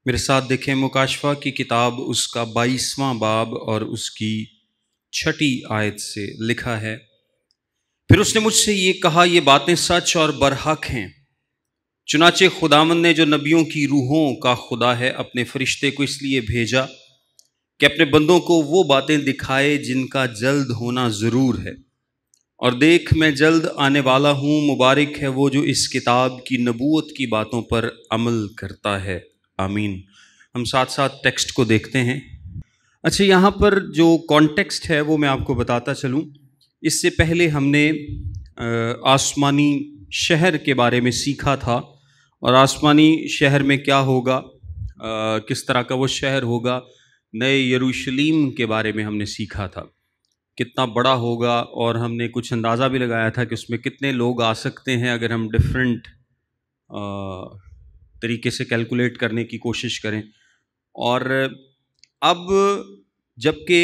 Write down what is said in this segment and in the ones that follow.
میرے ساتھ دیکھیں مکاشفہ کی کتاب اس کا 22واں باب اور اس کی 6 آیت سے لکھا ہے، پھر اس نے مجھ سے یہ کہا، یہ باتیں سچ اور برحق ہیں، چنانچہ خداوند نے جو نبیوں کی روحوں کا خدا ہے اپنے فرشتے کو اس لیے بھیجا کہ اپنے بندوں کو وہ باتیں دکھائے جن کا جلد ہونا ضرور ہے۔ اور دیکھ میں جلد آنے والا ہوں، مبارک ہے وہ جو اس کتاب کی نبوت کی باتوں پر عمل کرتا ہے۔ آمین۔ ہم ساتھ ساتھ ٹیکسٹ کو دیکھتے ہیں۔ اچھا، یہاں پر جو کانٹیکسٹ ہے وہ میں آپ کو بتاتا چلوں۔ اس سے پہلے ہم نے آسمانی شہر کے بارے میں سیکھا تھا، اور آسمانی شہر میں کیا ہوگا، کس طرح کا وہ شہر ہوگا، نئے یروشلیم کے بارے میں ہم نے سیکھا تھا، کتنا بڑا ہوگا، اور ہم نے کچھ اندازہ بھی لگایا تھا کہ اس میں کتنے لوگ آ سکتے ہیں اگر ہم ڈفرینٹ طریقے سے کیلکولیٹ کرنے کی کوشش کریں۔ اور اب جب کہ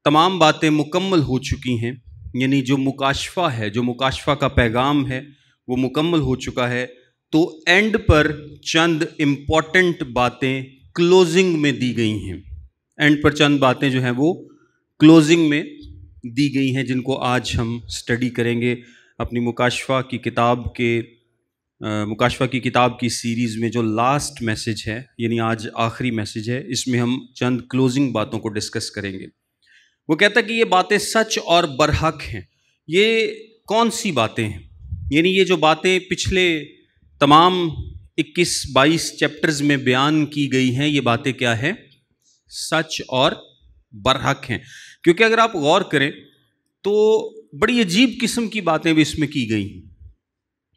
تمام باتیں مکمل ہو چکی ہیں، یعنی جو مکاشفہ ہے، جو مکاشفہ کا پیغام ہے وہ مکمل ہو چکا ہے، تو اینڈ پر چند امپورٹنٹ باتیں کلوزنگ میں دی گئی ہیں۔ اینڈ پر چند باتیں جو ہیں وہ کلوزنگ میں دی گئی ہیں، جن کو آج ہم سٹڈی کریں گے اپنی مکاشفہ کی کتاب کی سیریز میں۔ جو لاسٹ میسج ہے، یعنی آج آخری میسج ہے، اس میں ہم چند کلوزنگ باتوں کو ڈسکس کریں گے۔ وہ کہتا ہے کہ یہ باتیں سچ اور برحق ہیں۔ یہ کون سی باتیں ہیں؟ یعنی یہ جو باتیں پچھلے تمام 21-22 چیپٹرز میں بیان کی گئی ہیں، یہ باتیں کیا ہیں؟ سچ اور برحق ہیں۔ کیونکہ اگر آپ غور کریں تو بڑی عجیب قسم کی باتیں بھی اس میں کی گئی ہیں،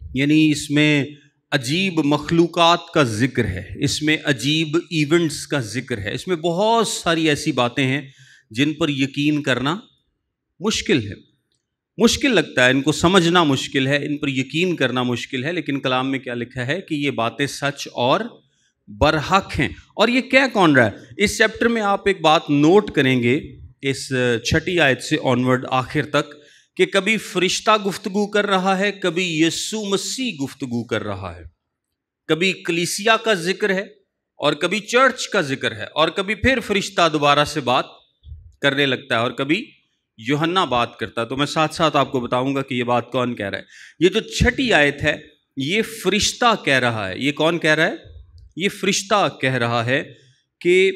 یعنی اس میں عجیب مخلوقات کا ذکر ہے، اس میں عجیب ایونٹس کا ذکر ہے، اس میں بہت ساری ایسی باتیں ہیں جن پر یقین کرنا مشکل ہے، مشکل لگتا ہے، ان کو سمجھنا مشکل ہے، ان پر یقین کرنا مشکل ہے، لیکن کلام میں کیا لکھا ہے کہ یہ باتیں سچ اور برحق ہیں۔ اور یہ کہہ کون رہا ہے؟ اس چیپٹر میں آپ ایک بات نوٹ کریں گے، اس 6 آیت سے آنورڈ آخر تک، کہ کبھی فرشتہ گفتگو کر رہا ہے، کبھی یسوع مسیح گفتگو کر رہا ہے، کبھی کلیسیا کا ذکر ہے اور کبھی چرچ کا ذکر ہے، اور کبھی پھر فرشتہ دوبارہ سے بات کرنے لگتا ہے، اور کبھی یوحنا بات کرتا ہے۔ تو میں ساتھ ساتھ آپ کو بتاؤں گا کہ یہ بات کون کہہ رہا ہے۔ یہ جو 6 آیت ہے یہ فرشتہ کہہ رہا ہے۔ یہ کون کہہ رہا ہے؟ یہ فرشتہ کہہ رہا ہے کہ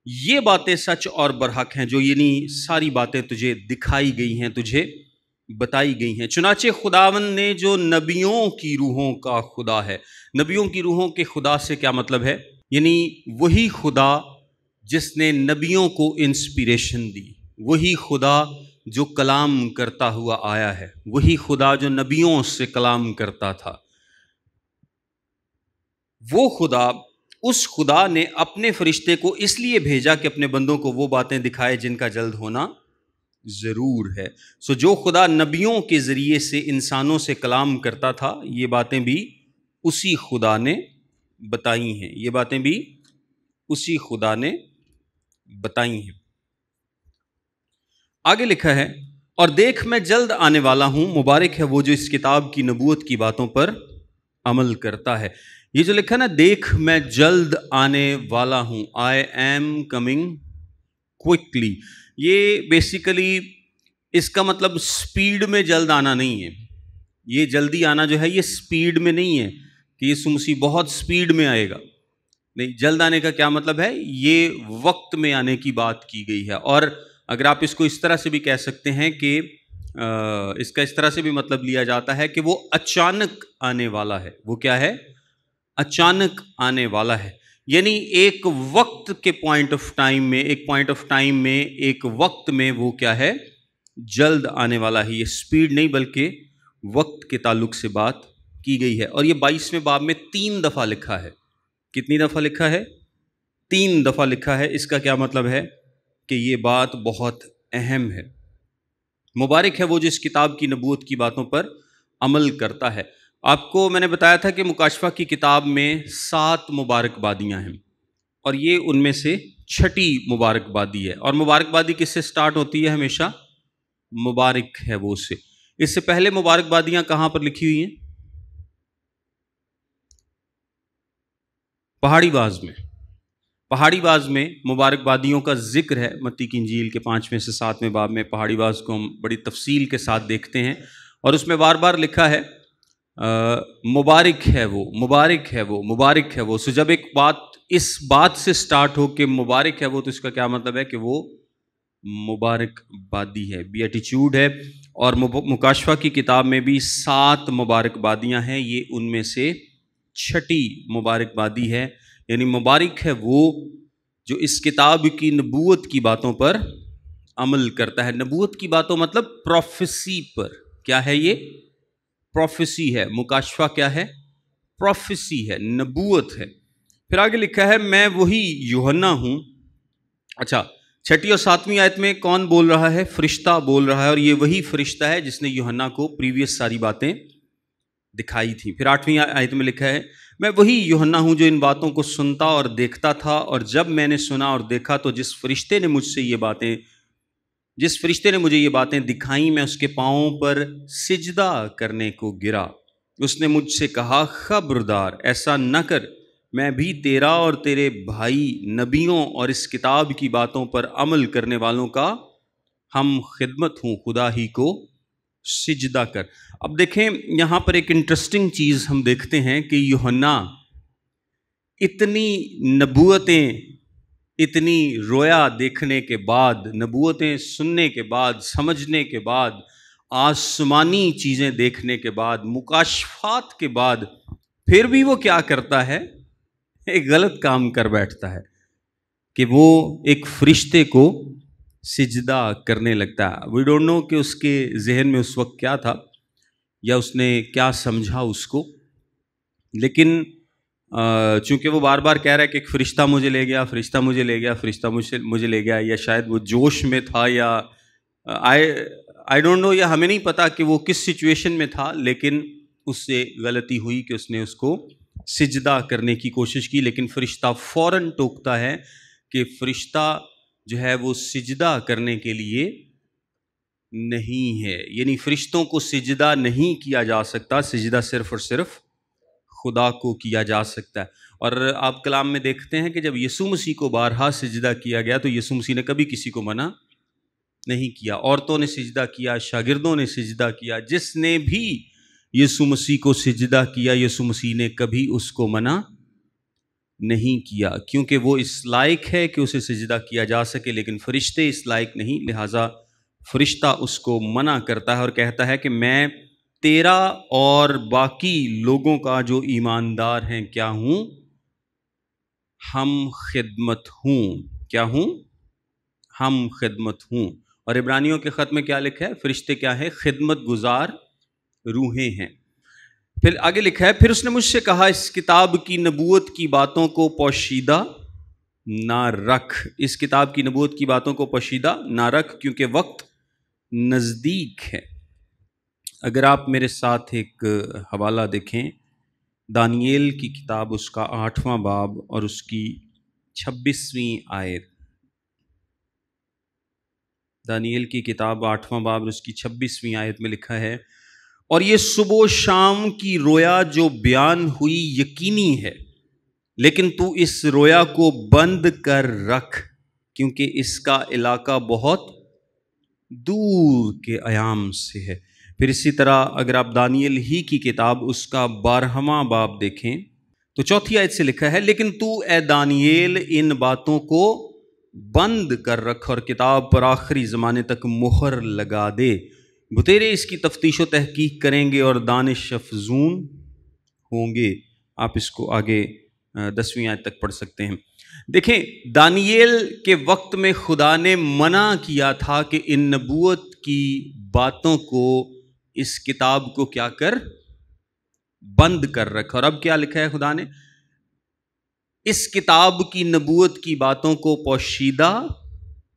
یہ باتیں سچ اور برحق ہیں، جو یعنی ساری باتیں تجھے دکھائی گئی ہیں، تجھے بتائی گئی ہیں۔ چنانچہ خداوند نے جو نبیوں کی روحوں کا خدا ہے۔ نبیوں کی روحوں کے خدا سے کیا مطلب ہے؟ یعنی وہی خدا جس نے نبیوں کو انسپیریشن دی، وہی خدا جو کلام کرتا ہوا آیا ہے، وہی خدا جو نبیوں سے کلام کرتا تھا، وہ خدا، اس خدا نے اپنے فرشتے کو اس لیے بھیجا کہ اپنے بندوں کو وہ باتیں دکھائے جن کا جلد ہونا ضرور ہے۔ جو خدا نبیوں کے ذریعے سے انسانوں سے کلام کرتا تھا، یہ باتیں بھی اسی خدا نے بتائی ہیں، یہ باتیں بھی اسی خدا نے بتائی ہیں۔ آگے لکھا ہے، اور دیکھ میں جلد آنے والا ہوں، مبارک ہے وہ جو اس کتاب کی نبوت کی باتوں پر عمل کرتا ہے۔ یہ جو لکھا نا، دیکھ میں جلد آنے والا ہوں، آئی ایم کمنگ کوئکلی، یہ بیسیکلی اس کا مطلب سپیڈ میں جلد آنا نہیں ہے۔ یہ جلدی آنا جو ہے یہ سپیڈ میں نہیں ہے کہ یسوع مسیح بہت سپیڈ میں آئے گا، نہیں۔ جلد آنے کا کیا مطلب ہے؟ یہ وقت میں آنے کی بات کی گئی ہے۔ اور اگر آپ اس کو اس طرح سے بھی کہہ سکتے ہیں کہ اس کا اس طرح سے بھی مطلب لیا جاتا ہے کہ وہ اچانک آنے والا ہے۔ وہ کیا ہے؟ اچانک آنے والا ہے، یعنی ایک وقت کے پوائنٹ آف ٹائم میں، ایک وقت میں وہ کیا ہے؟ جلد آنے والا ہے۔ یہ سپیڈ نہیں بلکہ وقت کے تعلق سے بات کی گئی ہے۔ اور یہ 22ویں باب میں 3 دفعہ لکھا ہے۔ کتنی دفعہ لکھا ہے؟ 3 دفعہ لکھا ہے۔ اس کا کیا مطلب ہے؟ کہ یہ بات بہت اہم ہے۔ مبارک ہے وہ جو اس کتاب کی نبوت کی باتوں پر عمل کرتا ہے۔ آپ کو میں نے بتایا تھا کہ مکاشفہ کی کتاب میں 7 مبارک بادیاں ہیں، اور یہ ان میں سے 6 مبارک بادی ہے۔ اور مبارک بادی کس سے سٹارٹ ہوتی ہے؟ ہمیشہ مبارک ہے وہ سے۔ اس سے پہلے مبارک بادیاں کہاں پر لکھی ہوئی ہیں؟ پہاڑی باز میں مبارکبادیوں کا ذکر ہے۔ متی کی انجیل کے 5ویں سے 7ویں باب میں پہاڑی باز کو ہم بڑی تفصیل کے ساتھ دیکھتے ہیں، اور اس میں بار بار لکھا ہے مبارک ہے وہ، مبارک ہے وہ، مبارک ہے وہ۔ سو جب ایک بات اس بات سے سٹارٹ ہو کہ مبارک ہے وہ، تو اس کا کیا مطلب ہے کہ وہ مبارک بادی ہے، بیٹیچیوڈ ہے۔ اور مکاشفہ کی کتاب میں بھی 7 مبارک بادیاں ہیں، یہ ان میں سے 6ٹی مبارک بادی ہے، یعنی مبارک ہے وہ جو اس کتاب کی نبوت کی باتوں پر عمل کرتا ہے۔ نبوت کی باتوں مطلب پروفیسی پر۔ کیا ہے یہ؟ پروفیسی ہے۔ مکاشفہ کیا ہے؟ پروفیسی ہے، نبوت ہے۔ پھر آگے لکھا ہے میں وہی یوحنا ہوں۔ اچھا، 6 اور 7ویں آیت میں کون بول رہا ہے؟ فرشتہ بول رہا ہے، اور یہ وہی فرشتہ ہے جس نے یوحنا کو پریویس ساری باتیں دکھائی تھی۔ پھر 8ویں آیت میں لکھا ہے میں وہی یوحنا ہوں جو ان باتوں کو سنتا اور دیکھتا تھا، اور جب میں نے سنا اور دیکھا تو جس فرشتے نے مجھے یہ باتیں دکھائیں، میں اس کے پاؤں پر سجدہ کرنے کو گرا۔ اس نے مجھ سے کہا خبردار ایسا نہ کر، میں بھی تیرا اور تیرے بھائی نبیوں اور اس کتاب کی باتوں پر عمل کرنے والوں کا ہم خدمت ہوں، خدا ہی کو سجدہ کر۔ اب دیکھیں یہاں پر ایک انٹرسٹنگ چیز ہم دیکھتے ہیں کہ یوحنا اتنی نبوتیں، اتنی رویا دیکھنے کے بعد، نبوتیں سننے کے بعد، سمجھنے کے بعد، آسمانی چیزیں دیکھنے کے بعد، مکاشفات کے بعد، پھر بھی وہ کیا کرتا ہے؟ ایک غلط کام کر بیٹھتا ہے کہ وہ ایک فرشتے کو سجدہ کرنے لگتا ہے۔ وی ڈونٹ نو کہ اس کے ذہن میں اس وقت کیا تھا یا اس نے کیا سمجھا اس کو، لیکن چونکہ وہ بار بار کہہ رہا ہے کہ ایک فرشتہ مجھے لے گیا، فرشتہ مجھے لے گیا، فرشتہ مجھے لے گیا، یا شاید وہ جوش میں تھا، یا آئی ڈونٹ نو، یا ہمیں نہیں پتا کہ وہ کس سچویشن میں تھا، لیکن اس سے غلطی ہوئی کہ اس نے اس کو سجدہ کرنے کی کوشش کی، لیکن فرشتہ فوراً ٹوکتا ہے کہ فرشتہ جو ہے وہ سجدہ کرنے کے لیے نہیں ہے، یعنی فرشتوں کو سجدہ نہیں کیا جا سکتا، سجدہ صرف اور صرف خدا کو کیا جا سکتا ہے۔ اور آپ کلام میں دیکھتے ہیں کہ جب یسوع مسیح کو بارہا سجدہ کیا گیا تو یسوع مسیح نے کبھی کسی کو منع نہیں کیا۔ عورتوں نے سجدہ کیا، شاگردوں نے سجدہ کیا، جس نے بھی یسوع مسیح کو سجدہ کیا یسوع مسیح نے کبھی اس کو منع نہیں کیا، کیونکہ وہ اس لائق ہے کہ اسے سجدہ کیا جا سکے، لیکن فرشتے اس لائق نہیں، لہٰذا فرشتہ اس کو منع کرتا ہے اور کہتا ہے کہ میں تیرا اور باقی لوگوں کا جو ایماندار ہیں کیا ہوں؟ ہم خدمت ہوں۔ کیا ہوں؟ ہم خدمت ہوں۔ اور عبرانیوں کے خط میں کیا لکھا ہے؟ فرشتے کیا ہیں؟ خدمت گزار روحیں ہیں۔ پھر آگے لکھا ہے پھر اس نے مجھ سے کہا اس کتاب کی نبوت کی باتوں کو پوشیدہ نہ رکھ، اس کتاب کی نبوت کی باتوں کو پوشیدہ نہ رکھ، کیونکہ وقت نزدیک ہے۔ اگر آپ میرے ساتھ ایک حوالہ دیکھیں، دانییل کی کتاب اس کا 8واں باب اور اس کی 26ویں آیت۔ دانییل کی کتاب 8واں باب اور اس کی 26ویں آیت میں لکھا ہے اور یہ صبح و شام کی رویا جو بیان ہوئی یقینی ہے، لیکن تو اس رویا کو بند کر رکھ، کیونکہ اس کا علاقہ بہت دور کے ایام سے ہے۔ پھر اسی طرح اگر آپ دانییل ہی کی کتاب اس کا 12واں باب دیکھیں تو 4 آیت سے لکھا ہے لیکن تو اے دانییل ان باتوں کو بند کر رکھ اور کتاب پر آخری زمانے تک مہر لگا دے، بتیرے اس کی تفتیش و تحقیق کریں گے اور دانش افزون ہوں گے۔ آپ اس کو آگے 10ویں آیت تک پڑھ سکتے ہیں۔ دیکھیں دانییل کے وقت میں خدا نے منع کیا تھا کہ ان نبوت کی باتوں کو، اس کتاب کو کیا کر؟ بند کر رکھ۔ اور اب کیا لکھا ہے خدا نے؟ اس کتاب کی نبوت کی باتوں کو پوشیدہ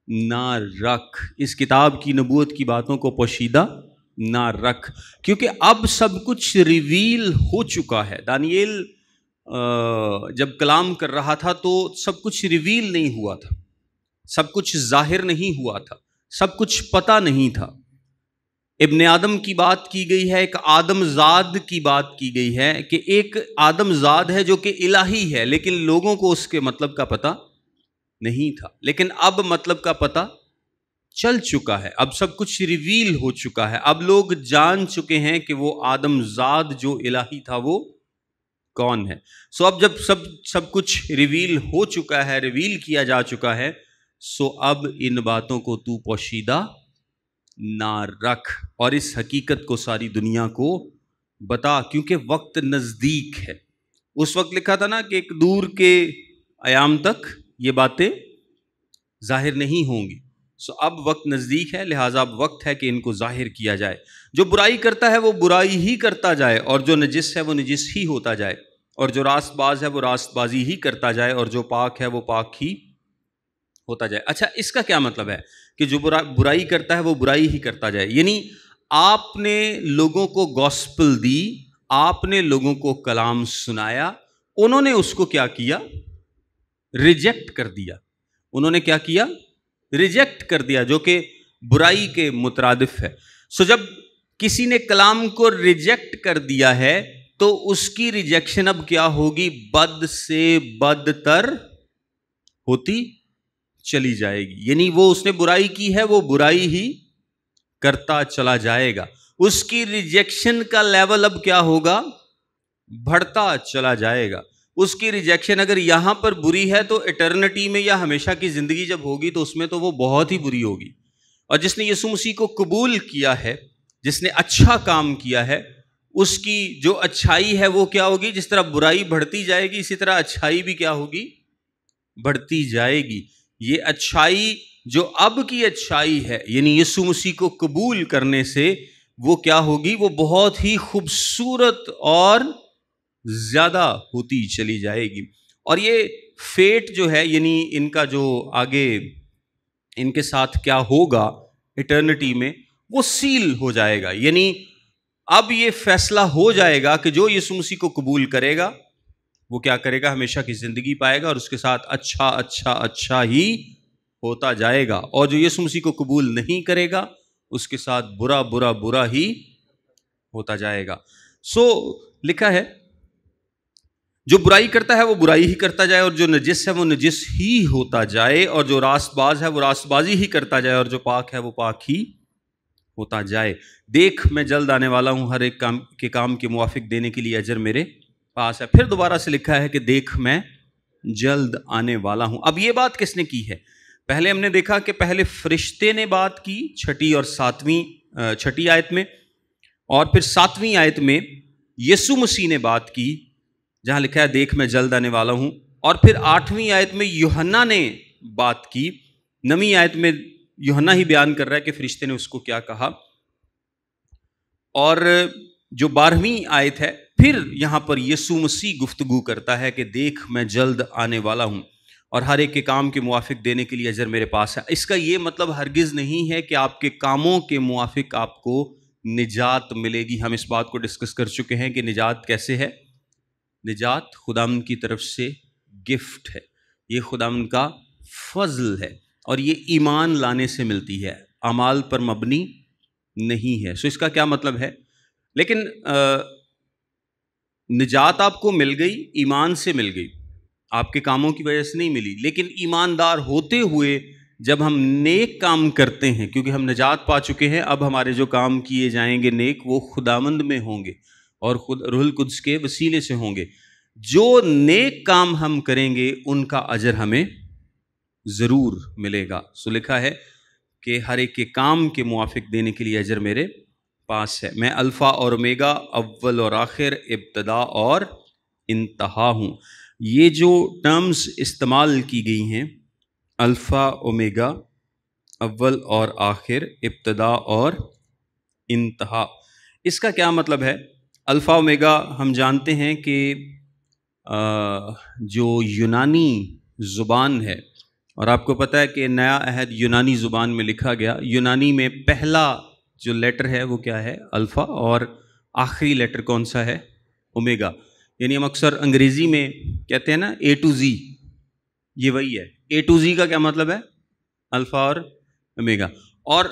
نہ رکھ، اس کتاب کی نبوت کی باتوں کو پوشیدہ نہ رکھ، کیونکہ اب سب کچھ ریویل ہو چکا ہے۔ دانییل جب کلام کر رہا تھا تو سب کچھ ریویل نہیں ہوا تھا، سب کچھ ظاہر نہیں ہوا تھا، سب کچھ پتہ نہیں تھا، ابن آدم کی بات کی گئی ہے، ایک آدم زاد کی بات کی گئی ہے کہ ایک آدم زاد ہے جو کہ الہی ہے، لیکن لوگوں کو اس کے مطلب کا پتہ نہیں تھا، لیکن اب مطلب کا پتہ چل چکا ہے، اب سب کچھ ریویل ہو چکا ہے، اب لوگ جان چکے ہیں کہ وہ آدم زاد جو الہی تھا وہ کون ہے۔ سو اب جب سب کچھ ریویل ہو چکا ہے، ریویل کیا جا چکا ہے، سو اب ان باتوں کو تو پوشیدہ نہ رکھ اور اس حقیقت کو ساری دنیا کو بتا، کیونکہ وقت نزدیک ہے۔ اس وقت لکھا تھا نا کہ ایک دور کے ایام تک یہ باتیں ظاہر نہیں ہوں گی، سو اب وقت نزدیک ہے، لہٰذا اب وقت ہے کہ ان کو ظاہر کیا جائے۔ جو برائی کرتا ہے وہ برائی ہی کرتا جائے، اور جو نجس ہے وہ نجس ہی ہوتا جائے، اور جو راست باز ہے وہ راست بازی ہی کرتا جائے، اور جو پاک ہے وہ پاک ہی ہوتا جائے۔ اچھا، اس کا کیا مطلب ہے کہ جو برائی کرتا ہے وہ برائی ہی کرتا جائے؟ یعنی آپ نے لوگوں کو گوسپل دی، آپ نے لوگوں کو کلام سنایا، انہوں نے اس کو کیا کیا؟ ریجیکٹ کر دیا۔ انہوں نے کیا کیا؟ ریجیکٹ کر دیا، جو کہ برائی کے مترادف ہے۔ سو جب کسی نے کلام کو ریجیکٹ کر دیا ہے تو اس کی ریجیکشن اب کیا ہوگی؟ بد سے بدتر ہوتی چلی جائے گی۔ یعنی وہ اس نے برائی کی ہے، وہ برائی ہی کرتا چلا جائے گا، اس کی ریجیکشن کا لیول اب کیا ہوگا؟ بڑھتا چلا جائے گا۔ اس کی ریجیکشن اگر یہاں پر بری ہے تو ایٹرنٹی میں یا ہمیشہ کی زندگی جب ہوگی تو اس میں تو وہ بہت ہی بری ہوگی۔ اور جس نے یسوع مسیح کو قبول کیا ہے، جس نے اچھا کام کیا ہے، اس کی جو اچھائی ہے وہ کیا ہوگی؟ جس طرح برائی بڑھتی جائے گی اسی طرح اچھائی بھی کیا ہوگی؟ بڑھتی جائے گی۔ یہ اچھائی جو اب کی اچھائی ہے، یعنی یسوع مسیح کو قبول کرنے سے وہ کیا ہوگی؟ وہ بہت ہی خوبصورت اور زیادہ ہوتی چلی جائے گی۔ اور یہ فیٹ جو ہے، یعنی ان کا جو آگے ان کے ساتھ کیا ہوگا ایٹرنٹی میں، وہ سیل ہو جائے گا۔ یعنی اب یہ فیصلہ ہو جائے گا کہ جو یسوع مسیح کو قبول کرے گا وہ کیا کرے گا؟ ہمیشہ کی زندگی پائے گا، اور اس کے ساتھ اچھا اچھا اچھا ہی ہوتا جائے گا، اور جو یسوع مسیح کو قبول نہیں کرے گا اس کے ساتھ برا برا برا ہی ہوتا جائے گا۔ سو لکھا ہے جو برائی کرتا ہے وہ برائی ہی کرتا جائے، اور جو نجس ہے وہ نجس ہی ہوتا جائے، اور جو راست باز ہے وہ راست بازی ہی کرتا جائے، اور جو پاک ہے وہ پاک ہی ہوتا جائے۔ دیکھ میں جلد آنے والا ہوں، ہر ایک کام کے موافق دینے کے لیے اجر میرے پاس ہے۔ پھر دوبارہ سے لکھا ہے کہ دیکھ میں جلد آنے والا ہوں۔ اب یہ بات کس نے کی ہے؟ پہلے ہم نے دیکھا کہ پہلے فرشتے نے بات کی 6 اور 7 آیت میں، اور پھر 7 آیت میں یسوع مسیح نے بات کی جہاں لکھا ہے دیکھ میں جلد آنے والا ہوں، اور پھر 8 آیت میں یوحنا نے بات کی۔ 9 آیت میں یوحنا ہی بیان کر رہا ہے کہ فرشتے نے اس کو کیا کہا، اور جو 12 آیت ہے پھر یہاں پر یسوع مسیح گفتگو کرتا ہے کہ دیکھ میں جلد آنے والا ہوں، اور ہر ایک کے کام کے موافق دینے کے لیے اجر میرے پاس ہے۔ اس کا یہ مطلب ہرگز نہیں ہے کہ آپ کے کاموں کے موافق آپ کو نجات ملے گی۔ ہم اس بات کو ڈسکس کر چکے ہیں کہ نجات کیسے ہے۔ نجات خداوند کی طرف سے گفٹ ہے، یہ خداوند کا فضل ہے، اور یہ ایمان لانے سے ملتی ہے، اعمال پر مبنی نہیں ہے۔ سو اس کا کیا مطلب ہے؟ لیکن نجات آپ کو مل گئی، ایمان سے مل گئی، آپ کے کاموں کی وجہ سے نہیں ملی۔ لیکن ایماندار ہوتے ہوئے جب ہم نیک کام کرتے ہیں، کیونکہ ہم نجات پا چکے ہیں، اب ہمارے جو کام کیے جائیں گے نیک، وہ خداوند میں ہوں گے اور خود روح القدس کے وسیلے سے ہوں گے۔ جو نیک کام ہم کریں گے ان کا اجر ہمیں ضرور ملے گا۔ سو لکھا ہے کہ ہر ایک کے کام کے موافق دینے کے لیے اجر میرے پاس ہے۔ میں الفا اور اومیگا، اول اور آخر، ابتدا اور انتہا ہوں۔ یہ جو ٹرمز استعمال کی گئی ہیں، الفا اومیگا، اول اور آخر، ابتدا اور انتہا، اس کا کیا مطلب ہے؟ الفا اومیگا ہم جانتے ہیں کہ جو یونانی زبان ہے، اور آپ کو پتہ ہے کہ نیا عہد یونانی زبان میں لکھا گیا، یونانی میں پہلا جو لیٹر ہے وہ کیا ہے؟ الفا، اور آخری لیٹر کون سا ہے؟ اومیگا۔ یعنی ہم اکثر انگریزی میں کہتے ہیں نا A to Z، یہ وہی ہے۔ A to Z کا کیا مطلب ہے؟ الفا اور اومیگا۔ اور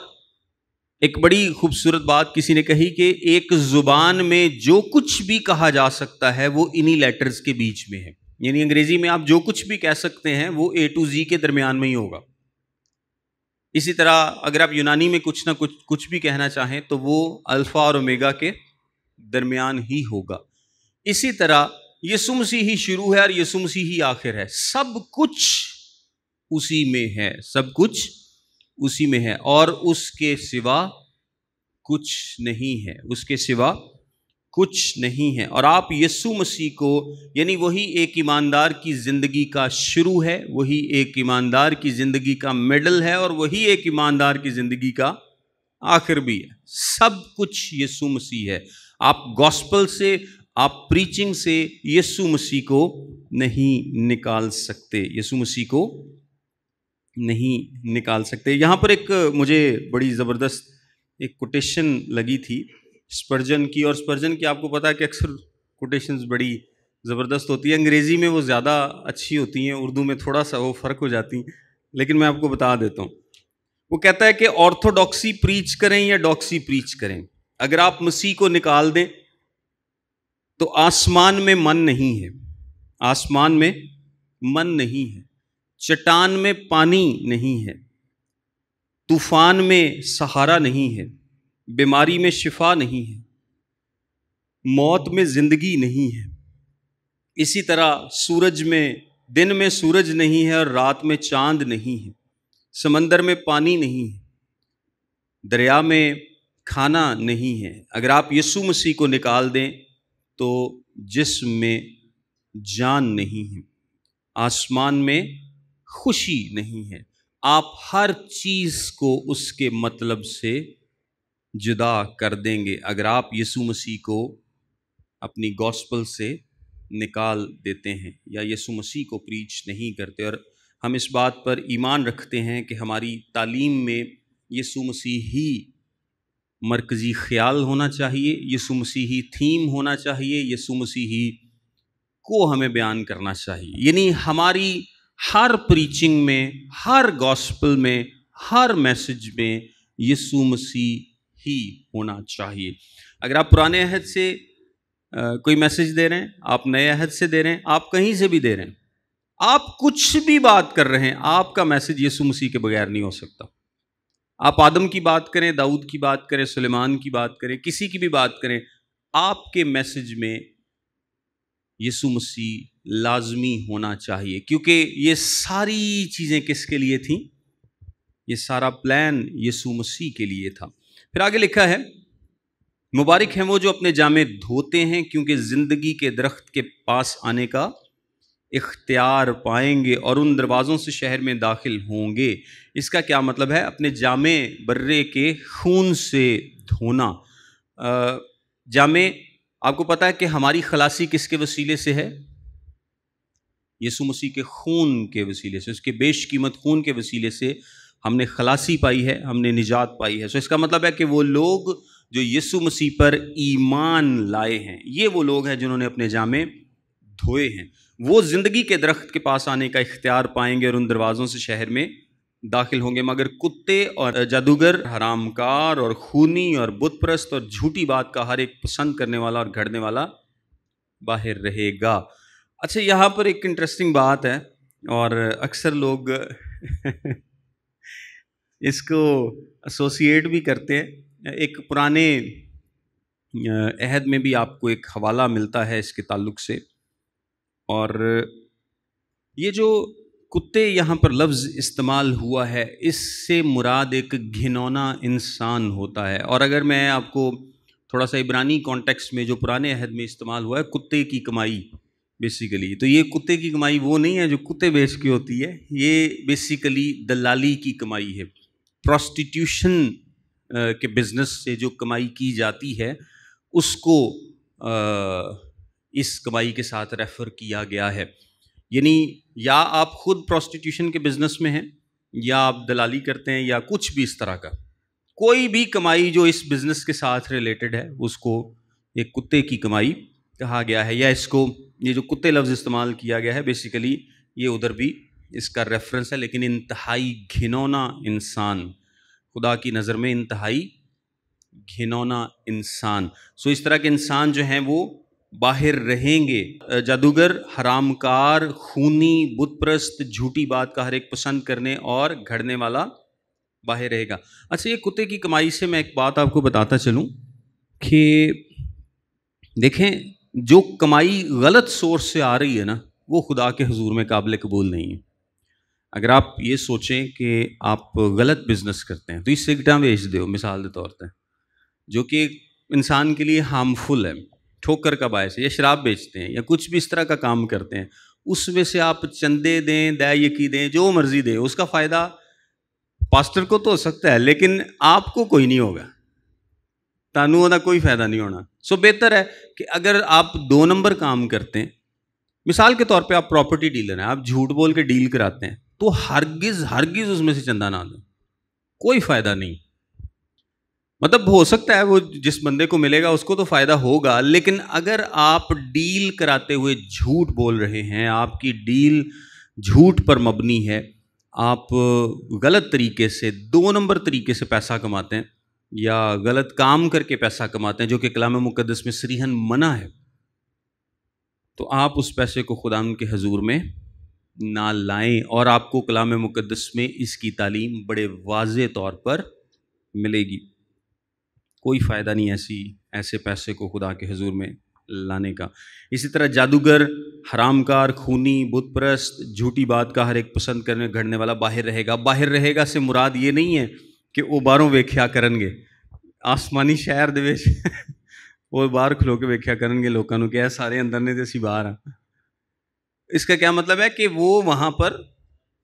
ایک بڑی خوبصورت بات کسی نے کہی کہ ایک زبان میں جو کچھ بھی کہا جا سکتا ہے وہ انہی لیٹرز کے بیچ میں ہے. یعنی انگریزی میں آپ جو کچھ بھی کہہ سکتے ہیں وہ A to Z کے درمیان میں ہی ہوگا. اسی طرح اگر آپ یونانی میں کچھ نہ کچھ بھی کہنا چاہیں تو وہ الفا اور اومیگا کے درمیان ہی ہوگا. اسی طرح یسوع مسیح ہی شروع ہے اور یسوع مسیح ہی آخر ہے. سب کچھ اسی میں ہے، سب کچھ اسی میں ہے، اور اس کے سوا کچھ نہیں ہے، اس کے سوا کچھ نہیں ہے. اور آپ یسوع مسیح کو، یعنی وہی ایک ایماندار کی زندگی کا شروع ہے، وہی ایک ایماندار کی زندگی کا مڈل ہے، اور وہی ایک ایماندار کی زندگی کا آخر بھی ہے. سب کچھ یسوع مسیح ہے. آپ گاسپل سے، آپ پریچنگ سے یسوع مسیح کو نہیں نکال سکتے، یسوع مسیح کو نہیں نکال سکتے. یہاں پر ایک مجھے بڑی زبردست ایک کوٹیشن لگی تھی اسپرجن کی، اور اسپرجن کی آپ کو پتا ہے کہ اکثر کوٹیشنز بڑی زبردست ہوتی ہیں. انگریزی میں وہ زیادہ اچھی ہوتی ہیں، اردو میں تھوڑا سا وہ فرق ہو جاتی ہیں، لیکن میں آپ کو بتا دیتا ہوں. وہ کہتا ہے کہ آرتھوڈاکسی پریچ کریں یا ڈاکسی پریچ کریں، اگر آپ مسیح کو نکال دیں تو آسمان میں من نہیں ہے، آسمان میں من نہیں ہے، چٹان میں پانی نہیں ہے، طوفان میں سہارا نہیں ہے، بیماری میں شفا نہیں ہے، موت میں زندگی نہیں ہے. اسی طرح سورج میں، دن میں سورج نہیں ہے اور رات میں چاند نہیں ہے، سمندر میں پانی نہیں ہے، دریا میں کھانا نہیں ہے. اگر آپ یسوع مسیح کو نکال دیں تو جسم میں جان نہیں ہے، آسمان میں خوشی نہیں ہے. آپ ہر چیز کو اس کے مطلب سے جدا کر دیں گے اگر آپ یسوع مسیح کو اپنی گاسپل سے نکال دیتے ہیں یا یسوع مسیح کو پریچ نہیں کرتے. اور ہم اس بات پر ایمان رکھتے ہیں کہ ہماری تعلیم میں یسوع مسیح ہی مرکزی خیال ہونا چاہیے، یسوع مسیح ہی تھیم ہونا چاہیے، یسوع مسیح ہی کو ہمیں بیان کرنا چاہیے. یعنی ہماری ہر پریچنگ میں، ہر گاسپل میں، ہر میسج میں یسوع مسیح ہی ہونا چاہیے. اگر آپ پرانے عہد سے کوئی میسج دے رہے ہیں، آپ نئے عہد سے دے رہے ہیں، آپ کہیں سے بھی دے رہے ہیں، آپ کچھ بھی بات کر رہے ہیں، آپ کا میسج یسوع مسیح کے بغیر نہیں ہو سکتا. آپ آدم کی بات کریں، داؤد کی بات کریں، سلیمان کی بات کریں، کسی کی بھی بات کریں، آپ کے میسج میں یسوع مسیح لازمی ہونا چاہیے. کیونکہ یہ ساری چیزیں کس کے لیے تھیں؟ یہ سارا پلان یسوع مسیح کے لیے تھا. پھر آگے لکھا ہے، مبارک ہیں وہ جو اپنے جامے دھوتے ہیں کیونکہ زندگی کے درخت کے پاس آنے کا اختیار پائیں گے اور ان دروازوں سے شہر میں داخل ہوں گے. اس کا کیا مطلب ہے؟ اپنے جامے برے کے خون سے دھونا. جامے، آپ کو پتا ہے کہ ہماری خلاصی کس کے وسیلے سے ہے؟ یسوع مسیح کے خون کے وسیلے سے، اس کے بیش قیمت خون کے وسیلے سے ہم نے خلاصی پائی ہے، ہم نے نجات پائی ہے. اس کا مطلب ہے کہ وہ لوگ جو یسوع مسیح پر ایمان لائے ہیں، یہ وہ لوگ ہیں جنہوں نے اپنے جامے دھوئے ہیں. وہ زندگی کے درخت کے پاس آنے کا اختیار پائیں گے اور ان دروازوں سے شہر میں داخل ہوں گے. مگر کتے اور جادوگر، حرام کار اور خونی اور بت پرست اور جھوٹی بات کا ہر ایک پسند کرنے والا اور گھڑنے والا باہر رہے گا. اچھا، یہاں پر ایک انٹرسٹنگ بات ہے اور اکثر لوگ اس کو ایسوسیٹ بھی کرتے ہیں. ایک پرانے عہد میں بھی آپ کو ایک حوالہ ملتا ہے اس کے تعلق سے، اور یہ جو کتے یہاں پر لفظ استعمال ہوا ہے، اس سے مراد ایک گھنونا انسان ہوتا ہے. اور اگر میں آپ کو تھوڑا سا عبرانی کانٹیکسٹ میں جو پرانے عہد میں استعمال ہوا ہے، کتے کی کمائی بیسیکلی، تو یہ کتے کی کمائی وہ نہیں ہے جو کتے بیچ کے ہوتی ہے، یہ بیسیکلی دلالی کی کمائی ہے. پروسٹیٹیوشن کے بزنس سے جو کمائی کی جاتی ہے اس کو اس کمائی کے ساتھ ریفر کیا گیا ہے. یعنی یا آپ خود پروسٹیٹیوشن کے بزنس میں ہیں، یا آپ دلالی کرتے ہیں، یا کچھ بھی اس طرح کا کوئی بھی کمائی جو اس بزنس کے ساتھ ریلیٹڈ ہے اس کو ایک کتے کی کمائی کہا گیا ہے. یا اس کو، یہ جو کتے لفظ استعمال کیا گیا ہے، بیسیکلی یہ ادھر بھی اس کا ریفرنس ہے. لیکن انتہائی گھنونا انسان، خدا کی نظر میں انتہائی گھنونا انسان. سو اس طرح کے انسان جو ہیں وہ باہر رہیں گے. جادوگر، حرام کار، خونی، بت پرست، جھوٹی بات کا ہر ایک پسند کرنے اور گھڑنے والا باہر رہے گا. اچھا، یہ کتے کی کمائی سے میں ایک بات آپ کو بتاتا چلوں کہ دیکھیں، جو کمائی غلط سورس سے آ رہی ہے نا، وہ خدا کے حضور میں قابل قبول نہیں ہے. اگر آپ یہ سوچیں کہ آپ غلط بزنس کرتے ہیں تو یہ سگٹاں بیچ دو مثال کے طور پہ، جو کہ انسان کے لیے ہارمفل ہے، ٹھوکر کا باعث ہے، یا شراب بیچتے ہیں یا کچھ بھی اس طرح کا کام کرتے ہیں، اس میں سے آپ چندے دیں، دے یکی دیں، جو مرضی دیں، اس کا فائدہ پاسٹر کو تو ہو سکتا ہے لیکن آپ کو کوئی نہیں ہوگا، تانوں کا کوئی فائدہ نہیں ہونا. سو بہتر ہے کہ اگر آپ 2 نمبر کام کرتے ہیں، مثال کے طور پہ آپ پراپرٹی ڈیلر ہیں، آپ جھوٹ بول کے ڈیل کراتے ہیں، تو ہرگز اس میں سے چندہ نہ دیں، کوئی فائدہ نہیں. مطلب ہو سکتا ہے وہ جس بندے کو ملے گا اس کو تو فائدہ ہوگا، لیکن اگر آپ ڈیل کراتے ہوئے جھوٹ بول رہے ہیں، آپ کی ڈیل جھوٹ پر مبنی ہے، آپ غلط طریقے سے 2 نمبر طریقے سے پیسہ کماتے ہیں یا غلط کام کر کے پیسہ کماتے ہیں، جو کہ کلام مقدس میں صریحاً منع ہے، تو آپ اس پیسے کو خدا کے حضور میں نہ لائیں. اور آپ کو کلام مقدس میں اس کی تعلیم بڑے واضح طور پر ملے گی. کوئی فائدہ نہیں ایسے پیسے کو خدا کے حضور میں لانے کا. اسی طرح جادوگر، حرام کار، خونی، بت پرست، جھوٹی بات کا ہر ایک پسند کرنے گھڑنے والا باہر رہے گا. باہر رہے گا سے مراد یہ نہیں ہے کہ وہ باہروں ویکھیا کرن گے، آسمانی شہر دے وچ وہ باہر کھلو کے ویکھیا کرن گے لوکاں نوں کہ اے سارے اندر نے تے اسی باہر ہاں. اس کا کیا مطلب ہے کہ وہ وہاں پر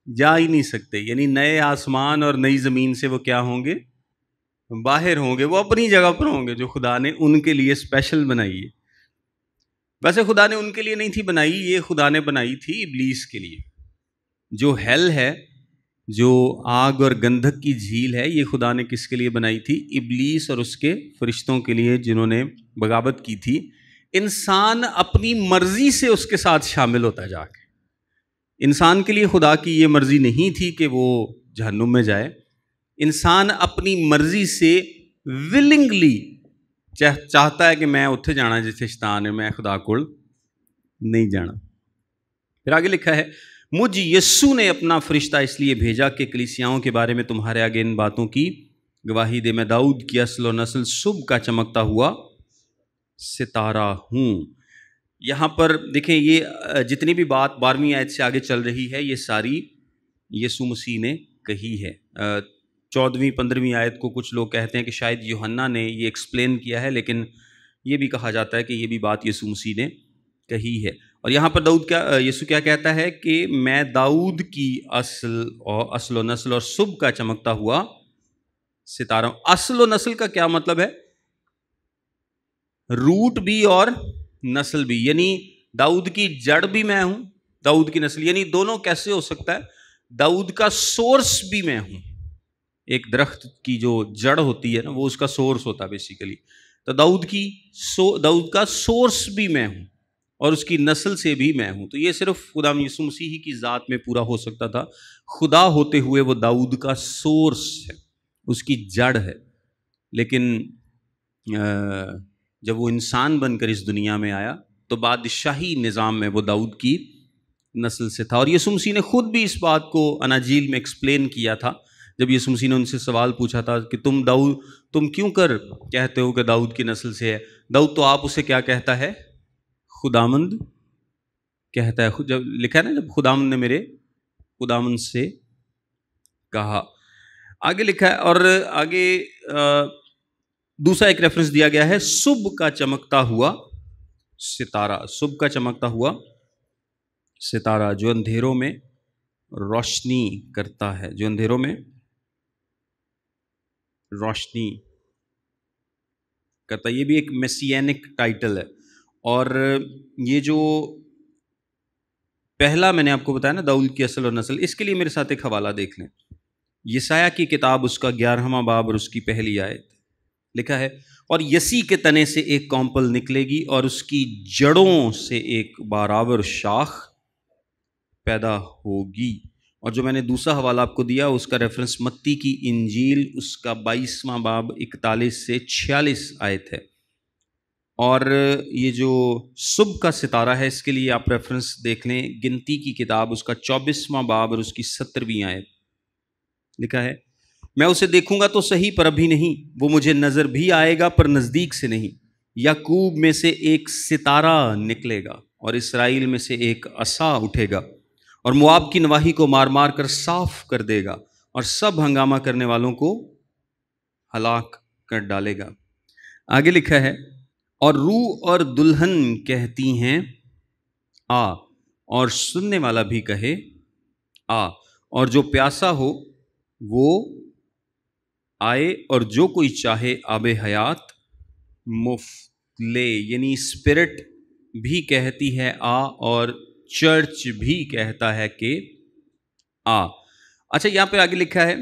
جا ہی نہیں سکتے، یعنی نئے آسمان اور نئی زمین سے وہ کیا ہوں گے؟ باہر ہوں گے. وہ اپنی جگہ پر ہوں گے جو خدا نے ان کے لیے اسپیشل بنائی ہے. ویسے خدا نے ان کے لیے نہیں تھی بنائی، یہ خدا نے بنائی تھی ابلیس کے لیے. جو ہیل ہے، جو آگ اور گندھک کی جھیل ہے، یہ خدا نے کس کے لیے بنائی تھی؟ ابلیس اور اس کے فرشتوں کے لیے جنہوں نے بغاوت کی تھی. انسان اپنی مرضی سے اس کے ساتھ شامل ہوتا ہے جا کے. انسان کے لیے خدا کی یہ مرضی نہیں تھی کہ وہ جہنم میں جائے. انسان اپنی مرضی سے ولنگلی چاہتا ہے کہ میں اتنے جانا جتنے شیطان ہے، میں خدا کول نہیں جانا. پھر آگے لکھا ہے، مجھ یسوع نے اپنا فرشتہ اس لیے بھیجا کہ کلیسیاؤں کے بارے میں تمہارے آگے ان باتوں کی گواہی دے. میں داؤد کی اصل و نسل، صبح کا چمکتا ہوا ستارہ ہوں. یہاں پر دیکھیں، یہ جتنی بھی بات 12ویں آیت سے آگے چل رہی ہے، یہ ساری یسوع مسیح نے کہی ہے. 14ویں 15ویں آیت کو کچھ لوگ کہتے ہیں کہ شاید یوحنا نے یہ ایکسپلین کیا ہے، لیکن یہ بھی کہا جاتا ہے کہ یہ بھی بات یسوع مسیح نے کہی ہے. اور یہاں پر یسوع کیا کہتا ہے کہ میں داؤد کی اصل و نسل اور صبح کا چمکتا ہوا ستارہ ہوں. اصل و نسل کا کیا مطلب ہے؟ روٹ بھی اور نسل بھی، یعنی داؤد کی جڑ بھی میں ہوں، داؤد کی نسل. یعنی دونوں کیسے ہو سکتا ہے؟ داؤد کا سورس بھی میں ہوں. ایک درخت کی جو جڑ ہوتی ہے نا، وہ اس کا سورس ہوتا ہے بیسیکلی. تو داؤد کا سورس بھی میں ہوں اور اس کی نسل سے بھی میں ہوں. تو یہ صرف خدا یسوع مسیح کی ذات میں پورا ہو سکتا تھا. خدا ہوتے ہوئے وہ داؤد کا سورس ہے، اس کی جڑ ہے. لیکن جب وہ انسان بن کر اس دنیا میں آیا تو بادشاہی نظام میں وہ داؤد کی نسل سے تھا. اور یسوع مسیح نے خود بھی اس بات کو اناجیل میں ایکسپلین کیا تھا. جب یسوع مسیح نے ان سے سوال پوچھا تھا کہ تم کیوں کر کہتے ہو کہ داؤد کی نسل سے ہے؟ داؤد تو آپ اسے کیا کہتا ہے؟ خداوند کہتا ہے. جب لکھا ہے نا، جب خداوند نے میرے خداوند سے کہا. آگے لکھا ہے، اور آگے دوسرا ایک ریفرنس دیا گیا ہے، صبح کا چمکتا ہوا ستارہ. صبح کا چمکتا ہوا ستارہ جو اندھیروں میں روشنی کرتا ہے، جو اندھیروں میں روشنی کرتا ہے. یہ بھی ایک میسینک ٹائٹل ہے. اور یہ جو پہلا میں نے آپ کو بتایا نا، داؤد کی اصل اور نسل، اس کے لیے میرے ساتھ ایک حوالہ دیکھ لیں. یسایہ کی کتاب، اس کا 11واں باب اور اس کی پہلی آیت. لکھا ہے، اور یسی کے تنے سے ایک کونپل نکلے گی اور اس کی جڑوں سے ایک بارآور شاخ پیدا ہوگی. اور جو میں نے دوسرا حوالہ آپ کو دیا اس کا ریفرنس متی کی انجیل اس کا 22واں باب 41 سے 46 آیت ہے، اور یہ جو صبح کا ستارہ ہے اس کے لیے آپ ریفرنس دیکھ لیں گنتی کی کتاب اس کا 24واں باب اور اس کی 17ویں آیت، لکھا ہے میں اسے دیکھوں گا تو صحیح پر ابھی نہیں، وہ مجھے نظر بھی آئے گا پر نزدیک سے نہیں، یعقوب میں سے ایک ستارہ نکلے گا اور اسرائیل میں سے ایک عصا اٹھے گا اور مواب کی نواحی کو مار مار کر صاف کر دے گا اور سب ہنگامہ کرنے والوں کو ہلاک کر ڈالے گا۔ آگے لکھا ہے اور روح اور دلہن کہتی ہیں آ، اور سننے والا بھی کہے آ، اور جو پیاسا ہو وہ آئے اور جو کوئی چاہے آب حیات مفت لے، یعنی اسپرٹ بھی کہتی ہے آ اور چرچ بھی کہتا ہے کہ آ۔ اچھا یہاں پہ آگے لکھا ہے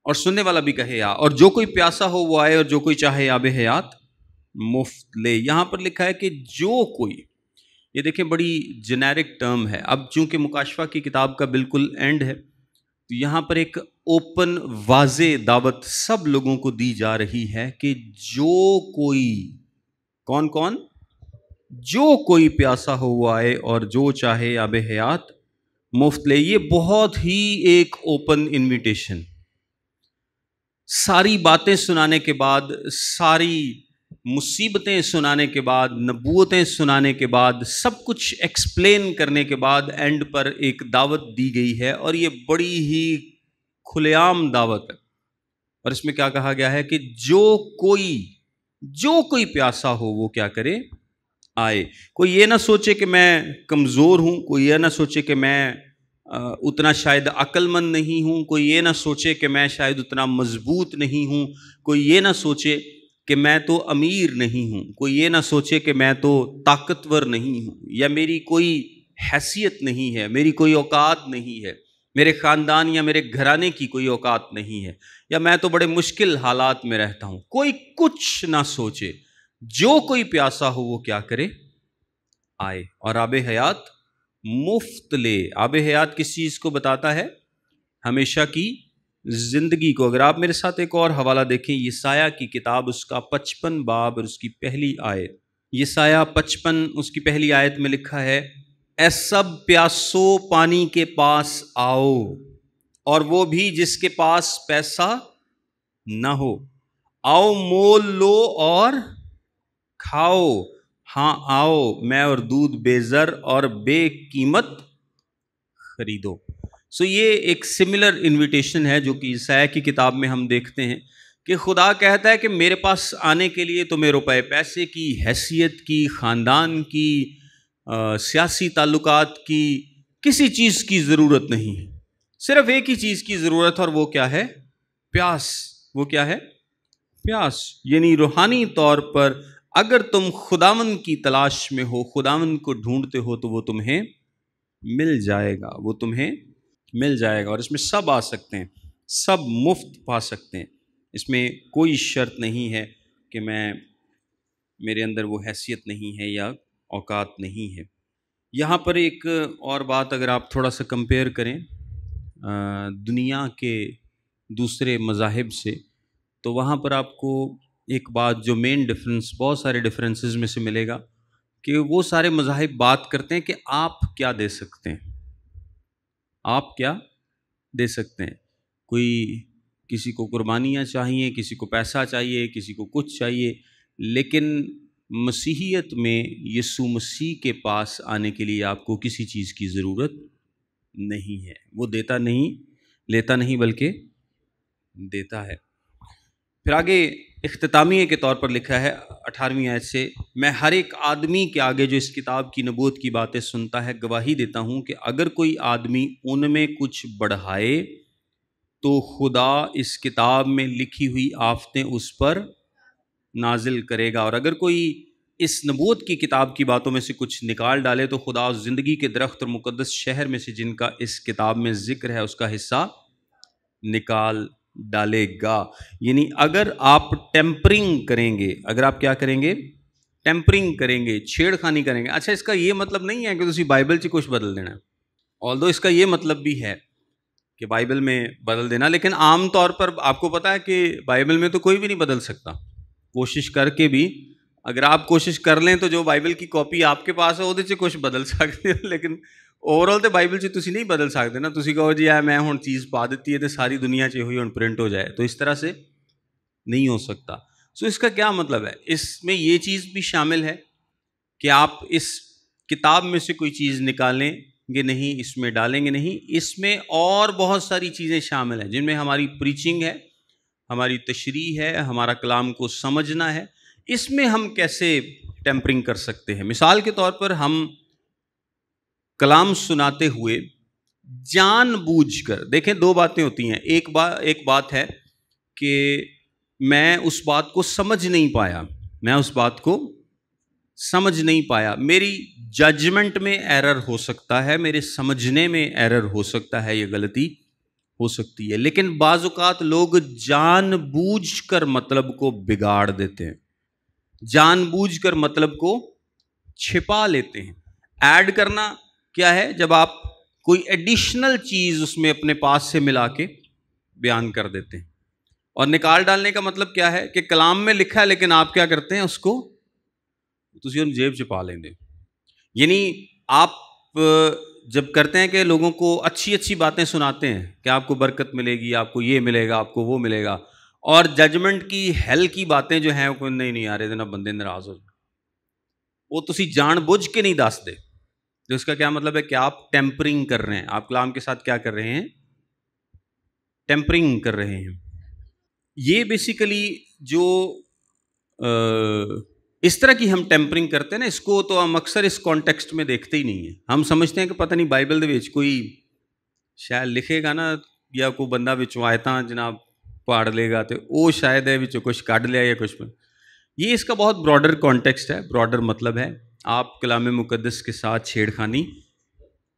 اور سننے والا بھی کہے آ، اور جو کوئی پیاسا ہو وہ آئے اور جو کوئی چاہے آب حیات مفت لے۔ یہاں پر لکھا ہے کہ جو کوئی، یہ دیکھیں بڑی جنیرک ٹرم ہے، اب چونکہ مکاشفہ کی کتاب کا بالکل اینڈ ہے تو یہاں پر ایک اوپن واضح دعوت سب لوگوں کو دی جا رہی ہے کہ جو کوئی، کون کون؟ جو کوئی پیاسا ہو وہ آئے اور جو چاہے آب حیات مفت لے۔ یہ بہت ہی ایک اوپن انویٹیشن، ساری باتیں سنانے کے بعد، ساری مصیبتیں سنانے کے بعد، نبوتیں سنانے کے بعد، سب کچھ ایکسپلین کرنے کے بعد اینڈ پر ایک دعوت دی گئی ہے، اور یہ بڑی ہی کھلے عام دعوت ہے، اور اس میں کیا کہا گیا ہے کہ جو کوئی پیاسا ہو وہ کیا کرے؟ آئے۔ کوئی یہ نہ سوچے کہ میں کمزور ہوں، کوئی یہ نہ سوچے کہ میں اتنا شاید عقل مند نہیں ہوں، کوئی یہ نہ سوچے کہ میں شاید اتنا مضبوط نہیں ہوں، کوئی یہ نہ سوچے کہ میں تو امیر نہیں ہوں، کوئی یہ نہ سوچے کہ میں تو طاقتور نہیں ہوں، یا میری کوئی حیثیت نہیں ہے، میری کوئی اوقات نہیں ہے، میرے خاندان یا میرے گھرانے کی کوئی اوقات نہیں ہے، یا میں تو بڑے مشکل حالات میں رہتا ہوں۔ کوئی کچھ نہ سوچے، جو کوئی پیاسا ہو وہ کیا کرے؟ آئے اور آب حیات مفت لے۔ آب حیات کس چیز کو بتاتا ہے؟ ہمیشہ کی زندگی کو۔ اگر آپ میرے ساتھ ایک اور حوالہ دیکھیں، یسایہ کی کتاب اس کا 55 باب اور اس کی پہلی آیت، یسایہ 55 اس کی پہلی آیت میں لکھا ہے اے سب پیاسو پانی کے پاس آؤ، اور وہ بھی جس کے پاس پیسہ نہ ہو، آؤ مول لو اور کھاؤ، ہاں آؤ میں اور دودھ بے زر اور بے قیمت خریدو۔ سو یہ ایک سملر انویٹیشن ہے جو کہ یسایہ کی کتاب میں ہم دیکھتے ہیں کہ خدا کہتا ہے کہ میرے پاس آنے کے لیے تمہیں روپے پیسے کی، حیثیت کی، خاندان کی، سیاسی تعلقات کی، کسی چیز کی ضرورت نہیں ہے، صرف ایک ہی چیز کی ضرورت ہے، اور وہ کیا ہے؟ پیاس۔ وہ کیا ہے؟ پیاس۔ یعنی روحانی طور پر اگر تم خداوند کی تلاش میں ہو، خداوند کو ڈھونڈتے ہو تو وہ تمہیں مل جائے گا، وہ تمہیں مل جائے گا، اور اس میں سب آ سکتے ہیں، سب مفت پا سکتے ہیں، اس میں کوئی شرط نہیں ہے کہ میرے اندر وہ حیثیت نہیں ہے یا اوقات نہیں ہے۔ یہاں پر ایک اور بات اگر آپ تھوڑا سا کمپیئر کریں دنیا کے دوسرے مذاہب سے، تو وہاں پر آپ کو ایک بات جو مین ڈفرنس بہت سارے ڈفرینسز میں سے ملے گا کہ وہ سارے مذاہب بات کرتے ہیں کہ آپ کیا دے سکتے ہیں، آپ کیا دے سکتے ہیں۔ کوئی کسی کو قربانیاں چاہیے، کسی کو پیسہ چاہیے، کسی کو کچھ چاہیے، لیکن مسیحیت میں یسوع مسیح کے پاس آنے کے لیے آپ کو کسی چیز کی ضرورت نہیں ہے، وہ دیتا نہیں، لیتا نہیں بلکہ دیتا ہے۔ پھر آگے اختتامیہ کے طور پر لکھا ہے 18ویں آیت سے، میں ہر ایک آدمی کے آگے جو اس کتاب کی نبوت کی باتیں سنتا ہے گواہی دیتا ہوں کہ اگر کوئی آدمی ان میں کچھ بڑھائے تو خدا اس کتاب میں لکھی ہوئی آفتیں اس پر نازل کرے گا، اور اگر کوئی اس نبوت کی کتاب کی باتوں میں سے کچھ نکال ڈالے تو خدا اس زندگی کے درخت اور مقدس شہر میں سے جن کا اس کتاب میں ذکر ہے اس کا حصہ نکال ڈالے گا۔ یعنی اگر آپ ٹیمپرنگ کریں گے، اگر آپ کیا کریں گے؟ ٹیمپرنگ کریں گے، چھیڑ خانی کریں گے۔ اچھا اس کا یہ مطلب نہیں ہے کہ تسی بائبل چ کچھ بدل دینا، آلدو اس کا یہ مطلب بھی ہے کہ بائبل میں بدل دینا، لیکن عام طور پر آپ کو پتا ہے کہ بائبل میں تو کوئی بھی نہیں بدل سکتا، کوشش کر کے بھی اگر آپ کوشش کر لیں تو جو بائبل کی کاپی آپ کے پاس ہے وہ کچھ بدل سکتے ہو، لیکن اوور آل تو بائبل سے تسی نہیں بدل سکتے نا. تسی کہو جی میں ہن چیز پا دیتی ہے تو ساری دنیا چ ہوئی ہن پرنٹ ہو جائے، تو اس طرح سے نہیں ہو سکتا. سو اس کا کیا مطلب ہے؟ اس میں یہ چیز بھی شامل ہے کہ آپ اس کتاب میں سے کوئی چیز نکالیں گے نہیں، اس میں ڈالیں گے نہیں، اس میں اور بہت ساری چیزیں شامل ہیں جن میں ہماری پریچنگ ہے، ہماری تشریح ہے، ہمارا کلام کو سمجھنا ہے. اس میں ہم کیسے ٹیمپرنگ کر سکتے ہیں؟ مثال کے طور پر ہم کلام سناتے ہوئے جان بوجھ کر، دیکھیں دو باتیں ہوتی ہیں. ایک بات ہے کہ میں اس بات کو سمجھ نہیں پایا، میری ججمنٹ میں ایرر ہو سکتا ہے، میرے سمجھنے میں ایرر ہو سکتا ہے، یہ غلطی ہو سکتی ہے. لیکن بعض اوقات لوگ جان بوجھ کر مطلب کو بگاڑ دیتے ہیں، جان بوجھ کر مطلب کو چھپا لیتے ہیں. ایڈ کرنا کیا ہے؟ جب آپ کوئی ایڈیشنل چیز اس میں اپنے پاس سے ملا کے بیان کر دیتے ہیں. اور نکال ڈالنے کا مطلب کیا ہے کہ کلام میں لکھا ہے لیکن آپ کیا کرتے ہیں؟ اس کو تسی ان جیب چھپا لیں گے. یعنی آپ جب کرتے ہیں کہ لوگوں کو اچھی باتیں سناتے ہیں کہ آپ کو برکت ملے گی، آپ کو یہ ملے گا، آپ کو وہ ملے گا، اور ججمنٹ کی ہیل کی باتیں جو ہیں وہ نہیں آ رہے نا، بندے ناراض ہو جائے، وہ تسی جان بوجھ کے نہیں دس دے. تو اس کا کیا مطلب ہے کہ آپ ٹیمپرنگ کر رہے ہیں، آپ کلام کے ساتھ کیا کر رہے ہیں؟ ٹیمپرنگ کر رہے ہیں. یہ بیسیکلی جو اس طرح کی ہم ٹیمپرنگ کرتے ہیں نا، اس کو تو ہم اکثر اس کانٹیکسٹ میں دیکھتے ہی نہیں ہیں. ہم سمجھتے ہیں کہ پتہ نہیں بائبل دے وچ کوئی شاید لکھے گا نا، یا کوئی بندہ وچوں آیتاں جناب پاڑ لے گا تو وہ شاید ہے وچوں کچھ کڈ لیا یا کچھ. یہ اس کا بہت براڈر کانٹیکسٹ ہے، براڈر مطلب ہے. آپ کلام مقدس کے ساتھ چھیڑ خانی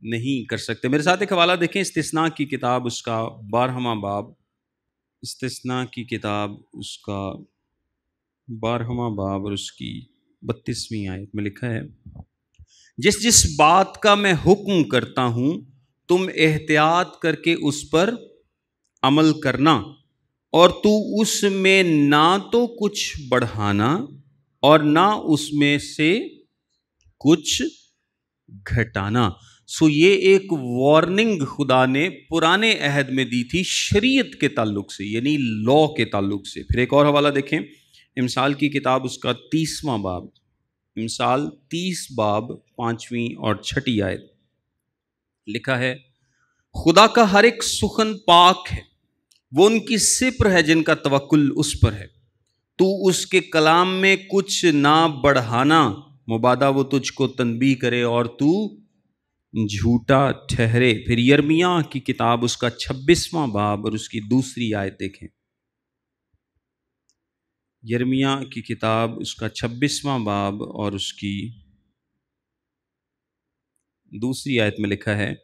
نہیں کر سکتے. میرے ساتھ ایک حوالہ دیکھیں، استثناء کی کتاب اس کا 12واں باب، استثناء کی کتاب اس کا 12واں باب اور اس کی 32ویں آیت میں لکھا ہے، جس بات کا میں حکم کرتا ہوں تم احتیاط کر کے اس پر عمل کرنا، اور تو اس میں نہ تو کچھ بڑھانا اور نہ اس میں سے کچھ گھٹانا. سو یہ ایک وارننگ خدا نے پرانے عہد میں دی تھی شریعت کے تعلق سے، یعنی لا کے تعلق سے. پھر ایک اور حوالہ دیکھیں، امثال کی کتاب اس کا 30واں باب، امثال 30 باب 5ویں اور 6 آیت لکھا ہے، خدا کا ہر ایک سخن پاک ہے، وہ ان کی سپر ہے جن کا توکل اس پر ہے. تو اس کے کلام میں کچھ نہ بڑھانا، مبادا وہ تجھ کو تنبیہ کرے اور تو جھوٹا ٹھہرے. پھر یرمیاہ کی کتاب اس کا 26واں باب اور اس کی 2 آیت دیکھیں. یرمیاہ کی کتاب اس کا 26واں باب اور اس کی 2 آیت میں لکھا ہے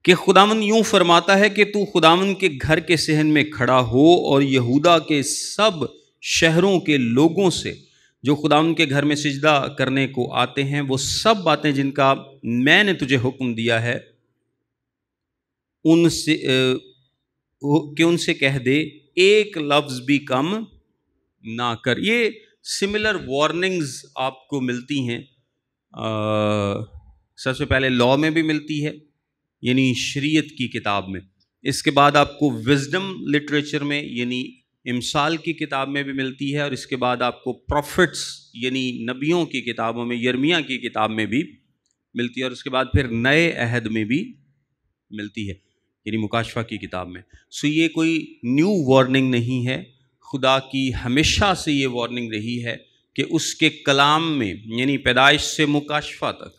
کہ خداوند یوں فرماتا ہے کہ تو خداوند کے گھر کے صحن میں کھڑا ہو اور یہودا کے سب شہروں کے لوگوں سے جو خداوند کے گھر میں سجدہ کرنے کو آتے ہیں وہ سب باتیں جن کا میں نے تجھے حکم دیا ہے ان سے کہہ دے، ایک لفظ بھی کم نہ کر. یہ سملر وارننگز آپ کو ملتی ہیں سب سے پہلے لا میں بھی ملتی ہے، یعنی شریعت کی کتاب میں. اس کے بعد آپ کو وزڈم لٹریچر میں یعنی امثال کی کتاب میں بھی ملتی ہے، اور اس کے بعد آپ کو پروفٹس یعنی نبیوں کی کتابوں میں، یرمیاہ کی کتاب میں بھی ملتی ہے، اور اس کے بعد پھر نئے عہد میں بھی ملتی ہے یعنی مکاشفہ کی کتاب میں. سو یہ کوئی نیو وارننگ نہیں ہے، خدا کی ہمیشہ سے یہ وارننگ رہی ہے کہ اس کے کلام میں یعنی پیدائش سے مکاشفہ تک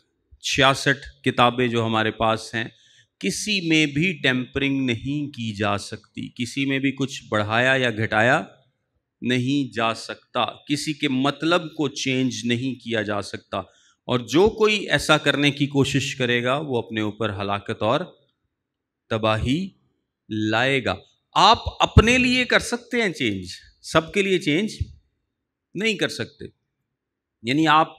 66 کتابیں جو ہمارے پاس ہیں، کسی میں بھی ٹیمپرنگ نہیں کی جا سکتی، کسی میں بھی کچھ بڑھایا یا گھٹایا نہیں جا سکتا، کسی کے مطلب کو چینج نہیں کیا جا سکتا. اور جو کوئی ایسا کرنے کی کوشش کرے گا وہ اپنے اوپر ہلاکت اور تباہی لائے گا. آپ اپنے لیے کر سکتے ہیں چینج، سب کے لیے چینج نہیں کر سکتے. یعنی آپ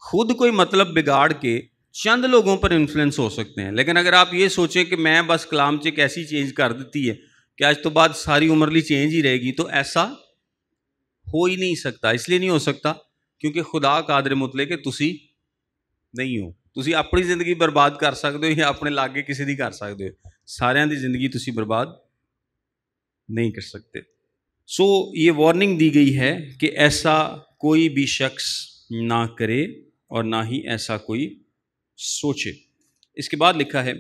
خود کوئی مطلب بگاڑ کے چند لوگوں پر انفلوئنس ہو سکتے ہیں، لیکن اگر آپ یہ سوچیں کہ میں بس کلام چیک ایسی چینج کر دیتی ہے کہ آج تو بعد ساری عمر لی چینج ہی رہے گی، تو ایسا ہو ہی نہیں سکتا. اس لیے نہیں ہو سکتا کیونکہ خدا قادر مطلق ہے، تسی نہیں ہو. تسی اپنی زندگی برباد کر سکتے ہو یا اپنے لاگے کسی دی کر سکتے ہو، سارے دی زندگی تسی برباد نہیں کر سکتے. سو یہ وارننگ دی گئی ہے کہ ایسا کوئی بھی شخص نہ کرے اور نہ ہی ایسا کوئی سوچے. اس کے بعد لکھا ہے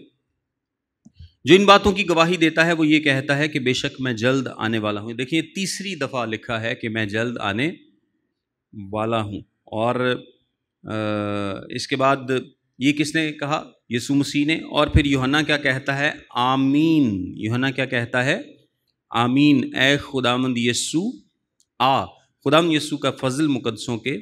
جو ان باتوں کی گواہی دیتا ہے وہ یہ کہتا ہے کہ بے شک میں جلد آنے والا ہوں. دیکھیے تیسری دفعہ لکھا ہے کہ میں جلد آنے والا ہوں. اور اس کے بعد یہ کس نے کہا؟ یسوع مسیح نے. اور پھر یوحنا کیا کہتا ہے؟ آمین. یوحنا کیا کہتا ہے؟ آمین. اے خداوند یسوع آ. خداوند یسوع کا فضل مقدسوں کے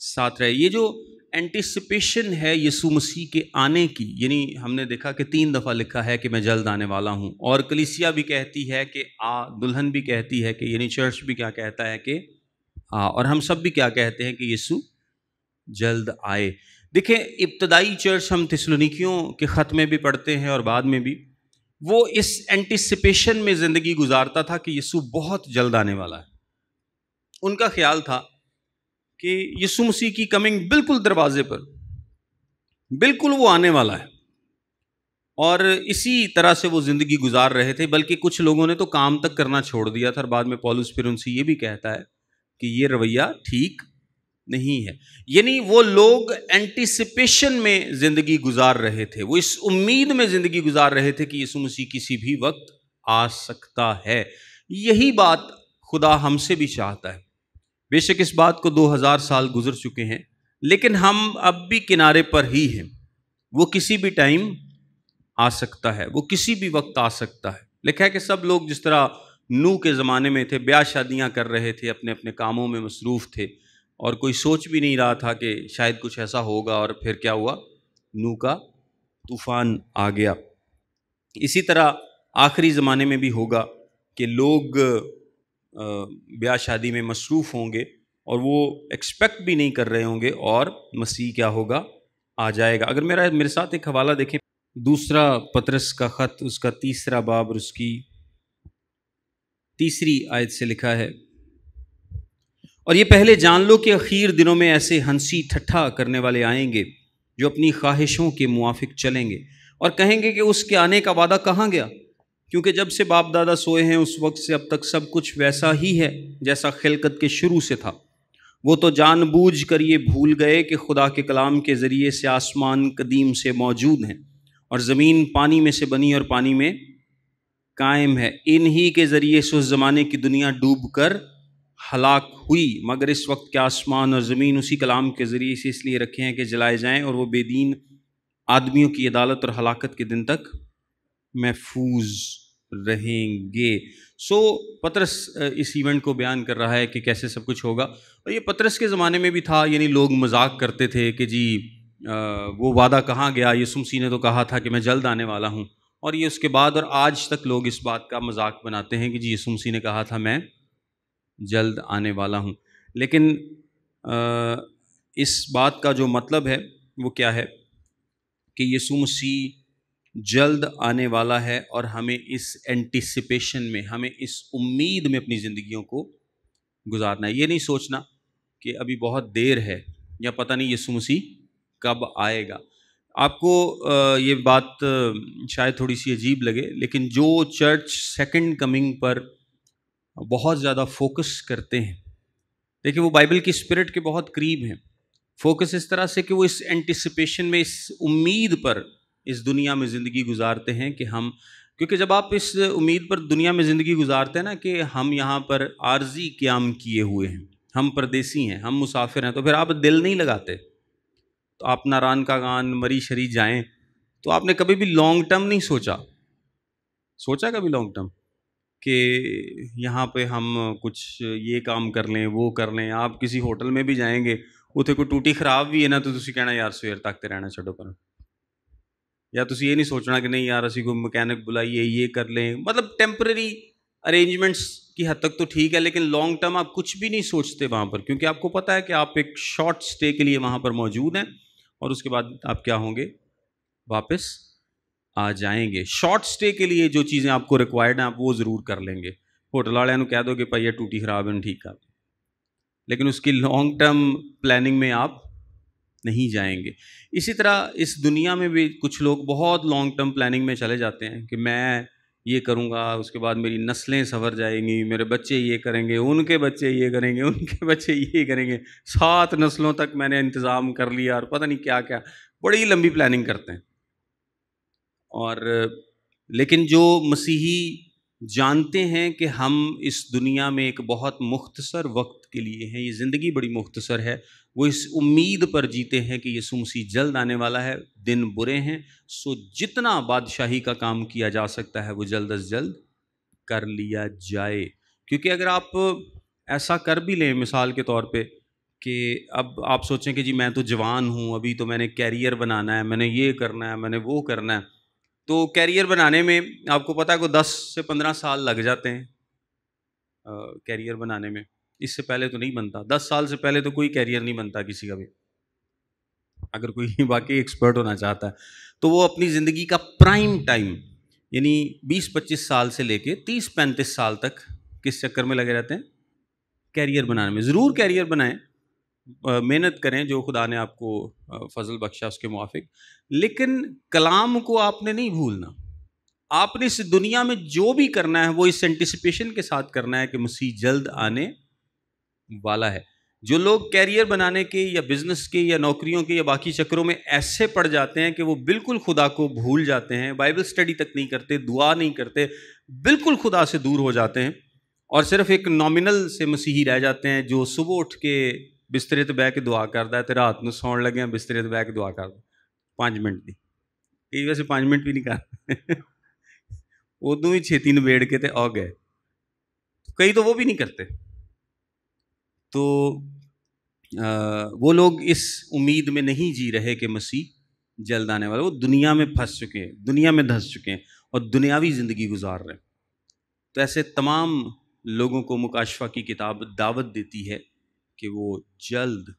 ساتھ رہے. یہ جو اینٹیسپیشن ہے یسوع مسیح کے آنے کی، یعنی ہم نے دیکھا کہ 3 دفعہ لکھا ہے کہ میں جلد آنے والا ہوں، اور کلیسیا بھی کہتی ہے کہ آ، دلہن بھی کہتی ہے کہ، یعنی چرچ بھی کیا کہتا ہے کہ آ، اور ہم سب بھی کیا کہتے ہیں کہ یسوع جلد آئے. دیکھیں ابتدائی چرچ، ہم تھیسلونیکیوں کے خط میں بھی پڑھتے ہیں اور بعد میں بھی، وہ اس اینٹیسپیشن میں زندگی گزارتا تھا کہ یسوع بہت جلد آنے والا ہے. ان کا خیال تھا کہ یسوع مسیح کی کمنگ بالکل دروازے پر، بالکل وہ آنے والا ہے، اور اسی طرح سے وہ زندگی گزار رہے تھے. بلکہ کچھ لوگوں نے تو کام تک کرنا چھوڑ دیا تھا، اور بعد میں پولس پھر ان سے یہ بھی کہتا ہے کہ یہ رویہ ٹھیک نہیں ہے. یعنی وہ لوگ اینٹیسپیشن میں زندگی گزار رہے تھے، وہ اس امید میں زندگی گزار رہے تھے کہ یسوع مسیح کسی بھی وقت آ سکتا ہے. یہی بات خدا ہم سے بھی چاہتا ہے. بے شک اس بات کو 2000 سال گزر چکے ہیں، لیکن ہم اب بھی کنارے پر ہی ہیں. وہ کسی بھی ٹائم آ سکتا ہے، وہ کسی بھی وقت آ سکتا ہے. لکھا ہے کہ سب لوگ جس طرح نوح کے زمانے میں تھے، بیاہ شادیاں کر رہے تھے، اپنے اپنے کاموں میں مصروف تھے، اور کوئی سوچ بھی نہیں رہا تھا کہ شاید کچھ ایسا ہوگا. اور پھر کیا ہوا؟ نوح کا طوفان آ گیا. اسی طرح آخری زمانے میں بھی ہوگا کہ لوگ بیاہ شادی میں مصروف ہوں گے، اور وہ ایکسپیکٹ بھی نہیں کر رہے ہوں گے، اور مسیح کیا ہوگا؟ آ جائے گا. اگر میرے ساتھ ایک حوالہ دیکھیں، دوسرا پطرس کا خط، اس کا 3 باب اور اس کی 3 آیت سے لکھا ہے، اور یہ پہلے جان لو کہ اخیر دنوں میں ایسے ہنسی ٹھٹھا کرنے والے آئیں گے جو اپنی خواہشوں کے موافق چلیں گے، اور کہیں گے کہ اس کے آنے کا وعدہ کہاں گیا؟ کیونکہ جب سے باپ دادا سوئے ہیں اس وقت سے اب تک سب کچھ ویسا ہی ہے جیسا خلقت کے شروع سے تھا. وہ تو جان بوجھ کر یہ بھول گئے کہ خدا کے کلام کے ذریعے سے آسمان قدیم سے موجود ہیں، اور زمین پانی میں سے بنی اور پانی میں قائم ہے. انہی کے ذریعے سے اس زمانے کی دنیا ڈوب کر ہلاک ہوئی، مگر اس وقت کے آسمان اور زمین اسی کلام کے ذریعے سے اس لیے رکھے ہیں کہ جلائے جائیں، اور وہ بے دین آدمیوں کی عدالت اور ہلاکت کے دن تک محفوظ رہیں گے. سو پطرس اس ایونٹ کو بیان کر رہا ہے کہ کیسے سب کچھ ہوگا. اور یہ پطرس کے زمانے میں بھی تھا، یعنی لوگ مذاق کرتے تھے کہ جی وہ وعدہ کہاں گیا؟ یسوع مسیح نے تو کہا تھا کہ میں جلد آنے والا ہوں. اور یہ اس کے بعد اور آج تک لوگ اس بات کا مذاق بناتے ہیں کہ جی یسوع مسیح نے کہا تھا میں جلد آنے والا ہوں. لیکن اس بات کا جو مطلب ہے وہ کیا ہے کہ یسوع مسیح جلد آنے والا ہے، اور ہمیں اس اینٹیسپیشن میں، ہمیں اس امید میں اپنی زندگیوں کو گزارنا ہے. یہ نہیں سوچنا کہ ابھی بہت دیر ہے یا پتہ نہیں یسوع مسیح کب آئے گا. آپ کو یہ بات شاید تھوڑی سی عجیب لگے، لیکن جو چرچ سیکنڈ کمنگ پر بہت زیادہ فوکس کرتے ہیں، دیکھیں وہ بائبل کی اسپرٹ کے بہت قریب ہیں. فوکس اس طرح سے کہ وہ اس اینٹیسپیشن میں، اس امید پر اس دنیا میں زندگی گزارتے ہیں کہ ہم، کیونکہ جب آپ اس امید پر دنیا میں زندگی گزارتے ہیں نا کہ ہم یہاں پر عارضی قیام کیے ہوئے ہیں، ہم پردیسی ہیں، ہم مسافر ہیں، تو پھر آپ دل نہیں لگاتے. تو آپ ناران کا گان مری شری جائیں، تو آپ نے کبھی بھی لانگ ٹرم نہیں سوچا کبھی لانگ ٹرم کہ یہاں پہ ہم کچھ یہ کام کر لیں، وہ کر لیں. آپ کسی ہوٹل میں بھی جائیں گے، اتنے کوئی ٹوٹی خراب بھی ہے نا، تو تسی کہنا یار سویر تک تے رہنا چھڈو پر، یا تسی یہ نہیں سوچنا کہ نہیں یار اسی کو مکینک بلائیے یہ کر لیں. مطلب ٹیمپرری ارینجمنٹس کی حد تک تو ٹھیک ہے، لیکن لانگ ٹرم آپ کچھ بھی نہیں سوچتے وہاں پر، کیونکہ آپ کو پتہ ہے کہ آپ ایک شارٹ سٹے کے لیے وہاں پر موجود ہیں، اور اس کے بعد آپ کیا ہوں گے؟ واپس آ جائیں گے. شارٹ سٹے کے لیے جو چیزیں آپ کو ریکوائرڈ ہیں آپ وہ ضرور کر لیں گے. ہوٹل والے نو کہہ دو کہ بھائی یہ ٹوٹی خراب ہے ٹھیک ہے, لیکن اس کی لانگ ٹرم پلاننگ میں آپ نہیں جائیں گے. اسی طرح اس دنیا میں بھی کچھ لوگ بہت لانگ ٹرم پلاننگ میں چلے جاتے ہیں کہ میں یہ کروں گا, اس کے بعد میری نسلیں سنور جائیں گی, میرے بچے یہ کریں گے, ان کے بچے یہ کریں گے, ان کے بچے یہ کریں گے, 7 نسلوں تک میں نے انتظام کر لیا, اور پتہ نہیں کیا کیا, بڑی لمبی پلاننگ کرتے ہیں. اور لیکن جو مسیحی جانتے ہیں کہ ہم اس دنیا میں ایک بہت مختصر وقت کے لیے ہیں, یہ زندگی بڑی مختصر ہے, وہ اس امید پر جیتے ہیں کہ یسوع مسیح جلد آنے والا ہے, دن برے ہیں, سو جتنا بادشاہی کا کام کیا جا سکتا ہے وہ جلد از جلد کر لیا جائے. کیونکہ اگر آپ ایسا کر بھی لیں مثال کے طور پہ کہ اب آپ سوچیں کہ جی میں تو جوان ہوں, ابھی تو میں نے کیریئر بنانا ہے, میں نے یہ کرنا ہے, میں نے وہ کرنا ہے, تو کیریئر بنانے میں آپ کو پتہ ہے کہ 10 سے 15 سال لگ جاتے ہیں کیریئر بنانے میں. اس سے پہلے تو نہیں بنتا, 10 سال سے پہلے تو کوئی کیریئر نہیں بنتا کسی کا بھی. اگر کوئی واقعی ایکسپرٹ ہونا چاہتا ہے تو وہ اپنی زندگی کا پرائم ٹائم یعنی 20-25 سال سے لے کے 30-35 سال تک کس چکر میں لگے رہتے ہیں؟ کیریئر بنانے میں. ضرور کیریئر بنائیں, محنت کریں جو خدا نے آپ کو فضل بخشا اس کے موافق, لیکن کلام کو آپ نے نہیں بھولنا. آپ نے اس دنیا میں جو بھی کرنا ہے وہ اس اینٹیسپیشن کے ساتھ کرنا ہے کہ مسیح جلد آنے والا ہے. جو لوگ کیریئر بنانے کے یا بزنس کے یا نوکریوں کے یا باقی چکروں میں ایسے پڑ جاتے ہیں کہ وہ بالکل خدا کو بھول جاتے ہیں, بائبل سٹڈی تک نہیں کرتے, دعا نہیں کرتے, بالکل خدا سے دور ہو جاتے ہیں, اور صرف ایک نامنل سے مسیحی رہ جاتے ہیں جو صبح اٹھ کے بسترے تے بہ کے دعا کرتا ہے, تے رات نو سون لگے بسترے تے بہ کے دعا کرتا 5 منٹ کی, یہ ویسے 5 منٹ بھی نہیں کرتے, ادو ہی چھیتی نبیڑ کے تے آ گئے. کئی تو وہ بھی نہیں کرتے. تو وہ لوگ اس امید میں نہیں جی رہے کہ مسیح جلد آنے والا, وہ دنیا میں پھنس چکے ہیں, دنیا میں دھس چکے ہیں اور دنیاوی زندگی گزار رہے ہیں. تو ایسے تمام لوگوں کو مکاشفہ کی کتاب دعوت دیتی ہے کہ وہ جلد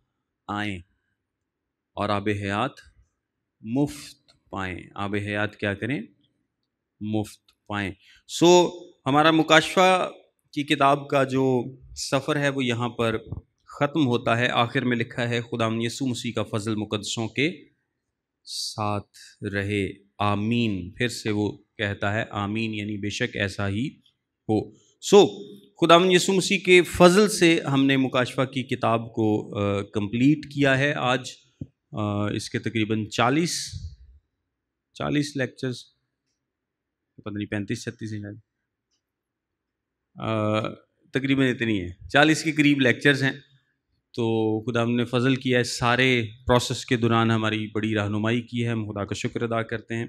آئیں اور آب حیات مفت پائیں. آب حیات کیا کریں؟ مفت پائیں. سو ہمارا مکاشفہ کی کتاب کا جو سفر ہے وہ یہاں پر ختم ہوتا ہے. آخر میں لکھا ہے خداوند یسوع مسیح کا فضل مقدسوں کے ساتھ رہے, آمین. پھر سے وہ کہتا ہے آمین, یعنی بے شک ایسا ہی ہو. سو خداوند یسوع مسیح کے فضل سے ہم نے مکاشفہ کی کتاب کو کمپلیٹ کیا ہے. آج اس کے تقریباً 40 لیکچرز, پتہ نہیں 35-36 ہیں, تقریباً اتنی ہیں, 40 کے قریب لیکچرز ہیں. تو خدا ہم نے فضل کیا ہے, سارے پروسیس کے دوران ہماری بڑی رہنمائی کی ہے, ہم خدا کا شکر ادا کرتے ہیں.